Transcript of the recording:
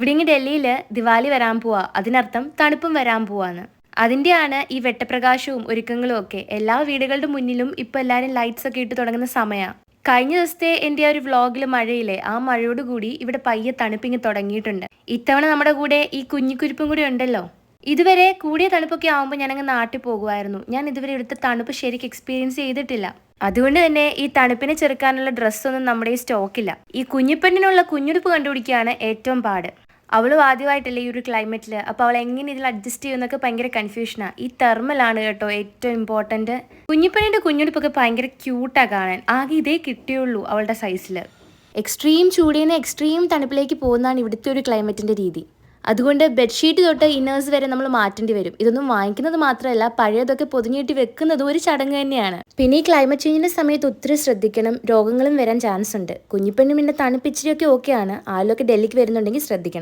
ഇവിടെ ഡൽഹിയിൽ ദിവാലി വരാൻ പോവാ. അതിനർത്ഥം തണുപ്പും വരാൻ പോവാന്ന്. അതിന്റെയാണ് ഈ വെട്ടപ്രകാശവും ഒരുക്കങ്ങളും ഒക്കെ. എല്ലാ വീടുകളുടെ മുന്നിലും ഇപ്പൊ എല്ലാരും ലൈറ്റ്സ് ഒക്കെ ഇട്ട് തുടങ്ങുന്ന സമയാ. കഴിഞ്ഞ ദിവസത്തെ എന്റെ ആ ഒരു വ്ളോഗിൽ മഴയില്ലേ, ആ മഴയോട് കൂടി ഇവിടെ പയ്യെ തണുപ്പിങ്ങ് തുടങ്ങിയിട്ടുണ്ട്. ഇത്തവണ നമ്മുടെ കൂടെ ഈ കുഞ്ഞിക്കുരിപ്പും കൂടി ഉണ്ടല്ലോ. ഇതുവരെ കൂടിയ തണുപ്പൊക്കെ ആവുമ്പോൾ ഞാനങ്ങ് നാട്ടിൽ പോകുമായിരുന്നു. ഞാൻ ഇതുവരെ ഇവിടുത്തെ തണുപ്പ് ശരിക്കും എക്സ്പീരിയൻസ് ചെയ്തിട്ടില്ല. അതുകൊണ്ട് തന്നെ ഈ തണുപ്പിനെ ചെറുക്കാനുള്ള ഡ്രസ്സൊന്നും നമ്മുടെ ഈ സ്റ്റോക്കില്ല. ഈ കുഞ്ഞിപ്പെണ്ണിനുള്ള കുഞ്ഞുടുപ്പ് കണ്ടുപിടിക്കുകയാണ് ഏറ്റവും പാട്. അവളും ആദ്യമായിട്ടല്ലേ ഈ ഒരു ക്ലൈമറ്റിൽ. അപ്പോൾ അവൾ എങ്ങനെ ഇതിൽ അഡ്ജസ്റ്റ് ചെയ്യുമെന്നൊക്കെ ഭയങ്കര കൺഫ്യൂഷനാണ്. ഈ തെർമലാണ് കേട്ടോ ഏറ്റവും ഇമ്പോർട്ടൻറ്റ്. കുഞ്ഞിപ്പെണ്ണിൻ്റെ കുഞ്ഞുടുപ്പൊക്കെ ഭയങ്കര ക്യൂട്ടാണ് കാണാൻ. ആകെ ഇതേ കിട്ടിയുള്ളൂ അവളുടെ സൈസിൽ. എക്സ്ട്രീം ചൂടിൽ നിന്ന് എക്സ്ട്രീം തണുപ്പിലേക്ക് പോകുന്നതാണ് ഇവിടുത്തെ ഒരു ക്ലൈമറ്റിൻ്റെ രീതി. അതുകൊണ്ട് ബെഡ്ഷീറ്റ് തൊട്ട് ഇന്നേഴ്സ് വരെ നമ്മൾ മാറ്റേണ്ടി വരും. ഇതൊന്നും വാങ്ങിക്കുന്നത് മാത്രമല്ല, പഴയതൊക്കെ പൊതിഞ്ഞിട്ട് വെക്കുന്നതും ഒരു ചടങ്ങ് തന്നെയാണ്. പിന്നെ ഈ ക്ലൈമറ്റ് ചേഞ്ചിന്റെ സമയത്ത് ഒത്തിരി ശ്രദ്ധിക്കണം. രോഗങ്ങളും വരാൻ ചാൻസ് ഉണ്ട്. കുഞ്ഞിപ്പെണ്ണും പിന്നെ തണുപ്പിച്ചിരിയൊക്കെ ഓക്കെയാണ്. ആരിലൊക്കെ ഡൽഹിക്ക് വരുന്നുണ്ടെങ്കിൽ ശ്രദ്ധിക്കണം.